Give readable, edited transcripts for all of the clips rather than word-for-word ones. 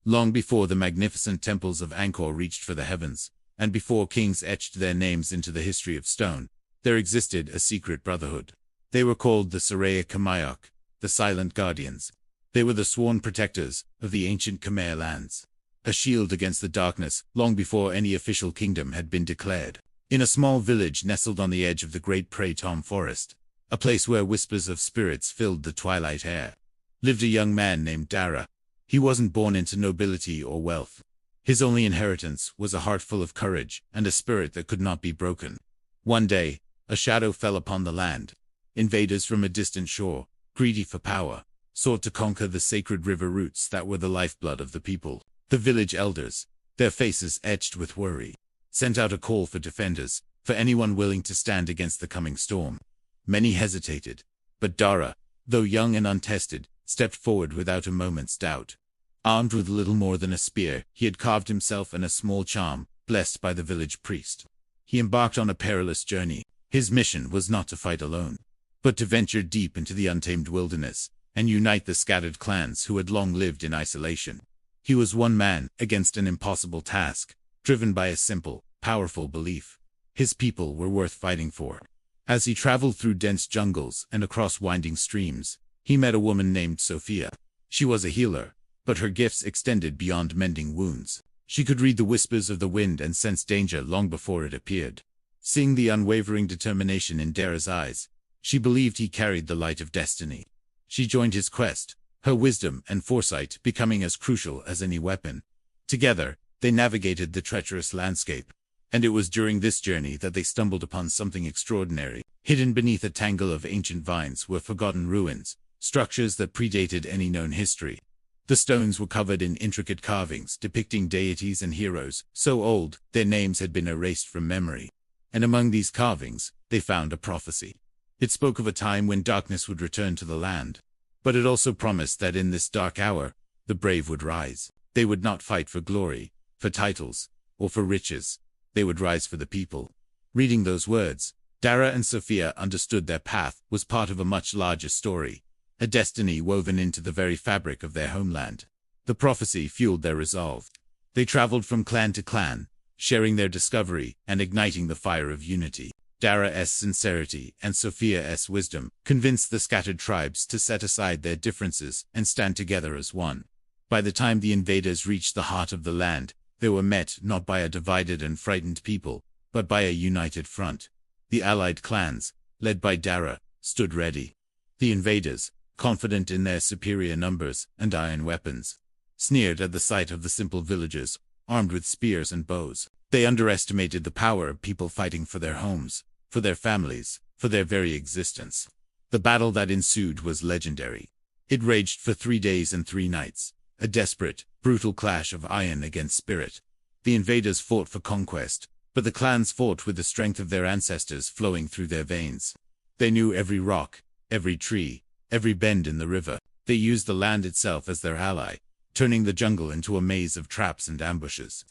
Long before the magnificent temples of Angkor reached for the heavens, and before kings etched their names into the history of stone, there existed a secret brotherhood. They were called the Saraya Kamayok, the Silent Guardians. They were the sworn protectors of the ancient Khmer lands, a shield against the darkness long before any official kingdom had been declared. In a small village nestled on the edge of the great Prey Tom forest, a place where whispers of spirits filled the twilight air, lived a young man named Dara. He wasn't born into nobility or wealth. His only inheritance was a heart full of courage and a spirit that could not be broken. One day, a shadow fell upon the land. Invaders from a distant shore, greedy for power, sought to conquer the sacred river roots that were the lifeblood of the people. The village elders, their faces etched with worry, sent out a call for defenders, for anyone willing to stand against the coming storm. Many hesitated, but Dara, though young and untested, stepped forward without a moment's doubt. Armed with little more than a spear, he had carved himself in a small charm, blessed by the village priest. He embarked on a perilous journey. His mission was not to fight alone, but to venture deep into the untamed wilderness and unite the scattered clans who had long lived in isolation. He was one man against an impossible task, driven by a simple, powerful belief. His people were worth fighting for. As he traveled through dense jungles and across winding streams, he met a woman named Sophia. She was a healer, but her gifts extended beyond mending wounds. She could read the whispers of the wind and sense danger long before it appeared. Seeing the unwavering determination in Dara's eyes, she believed he carried the light of destiny. She joined his quest, her wisdom and foresight becoming as crucial as any weapon. Together, they navigated the treacherous landscape, and it was during this journey that they stumbled upon something extraordinary. Hidden beneath a tangle of ancient vines were forgotten ruins, structures that predated any known history. The stones were covered in intricate carvings depicting deities and heroes, so old their names had been erased from memory. And among these carvings, they found a prophecy. It spoke of a time when darkness would return to the land, but it also promised that in this dark hour, the brave would rise. They would not fight for glory, for titles, or for riches. They would rise for the people. Reading those words, Dara and Sophia understood their path was part of a much larger story, a destiny woven into the very fabric of their homeland. The prophecy fueled their resolve. They traveled from clan to clan, sharing their discovery and igniting the fire of unity. Dara's sincerity and Sophia's wisdom convinced the scattered tribes to set aside their differences and stand together as one. By the time the invaders reached the heart of the land, they were met not by a divided and frightened people, but by a united front. The allied clans, led by Dara, stood ready. The invaders, confident in their superior numbers and iron weapons, sneered at the sight of the simple villagers, armed with spears and bows. They underestimated the power of people fighting for their homes, for their families, for their very existence. The battle that ensued was legendary. It raged for 3 days and 3 nights, a desperate, brutal clash of iron against spirit. The invaders fought for conquest, but the clans fought with the strength of their ancestors flowing through their veins. They knew every rock, every tree, every bend in the river. They used the land itself as their ally, turning the jungle into a maze of traps and ambushes.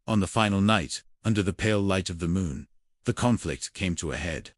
On the final night, under the pale light of the moon, the conflict came to a head.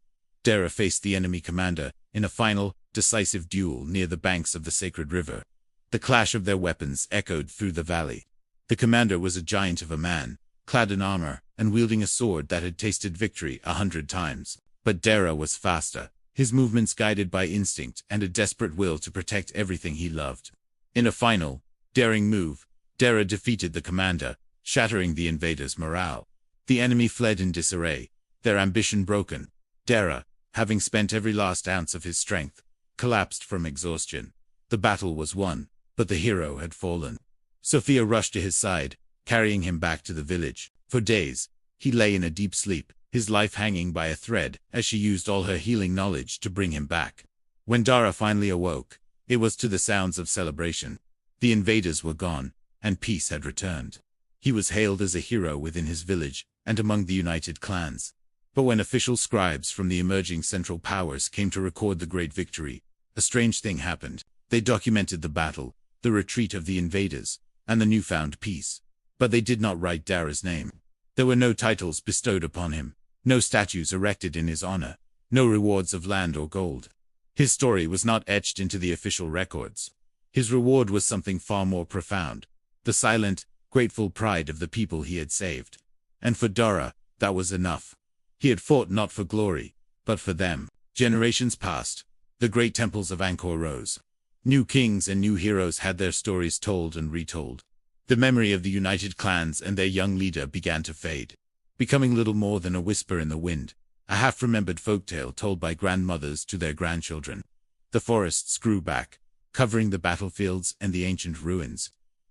Dara faced the enemy commander in a final, decisive duel near the banks of the sacred river. The clash of their weapons echoed through the valley. The commander was a giant of a man, clad in armor and wielding a sword that had tasted victory 100 times. But Dara was faster, his movements guided by instinct and a desperate will to protect everything he loved. In a final, daring move, Dara defeated the commander, shattering the invaders' morale. The enemy fled in disarray, their ambition broken. Dara, having spent every last ounce of his strength, collapsed from exhaustion. The battle was won, but the hero had fallen. Sophia rushed to his side, carrying him back to the village. For days, he lay in a deep sleep, his life hanging by a thread as she used all her healing knowledge to bring him back. When Dara finally awoke, it was to the sounds of celebration. The invaders were gone, and peace had returned. He was hailed as a hero within his village and among the united clans. But when official scribes from the emerging Central Powers came to record the great victory, a strange thing happened. They documented the battle, the retreat of the invaders, and the newfound peace. But they did not write Dara's name. There were no titles bestowed upon him, no statues erected in his honor, no rewards of land or gold. His story was not etched into the official records. His reward was something far more profound, the silent, grateful pride of the people he had saved. And for Dara, that was enough. He had fought not for glory, but for them. Generations passed. The great temples of Angkor rose. New kings and new heroes had their stories told and retold. The memory of the united clans and their young leader began to fade, becoming little more than a whisper in the wind, a half-remembered folktale told by grandmothers to their grandchildren. The forests grew back, covering the battlefields and the ancient ruins.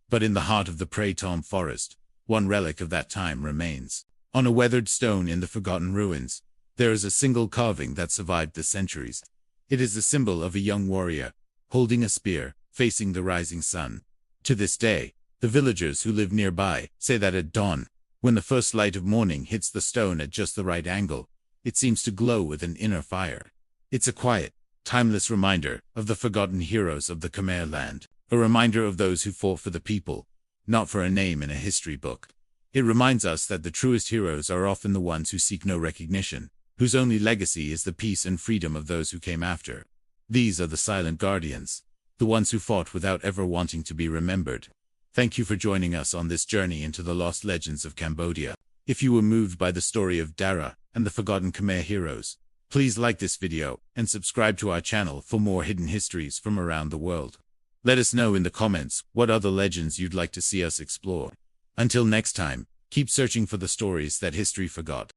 But in the heart of the Prey Tom forest, one relic of that time remains. On a weathered stone in the forgotten ruins, there is a single carving that survived the centuries. It is the symbol of a young warrior, holding a spear, facing the rising sun. To this day, the villagers who live nearby say that at dawn, when the first light of morning hits the stone at just the right angle, it seems to glow with an inner fire. It's a quiet, timeless reminder of the forgotten heroes of the Khmer land, a reminder of those who fought for the people, not for a name in a history book. It reminds us that the truest heroes are often the ones who seek no recognition, whose only legacy is the peace and freedom of those who came after. These are the silent guardians, the ones who fought without ever wanting to be remembered. Thank you for joining us on this journey into the lost legends of Cambodia. If you were moved by the story of Dara and the forgotten Khmer heroes, please like this video and subscribe to our channel for more hidden histories from around the world. Let us know in the comments what other legends you'd like to see us explore. Until next time, keep searching for the stories that history forgot.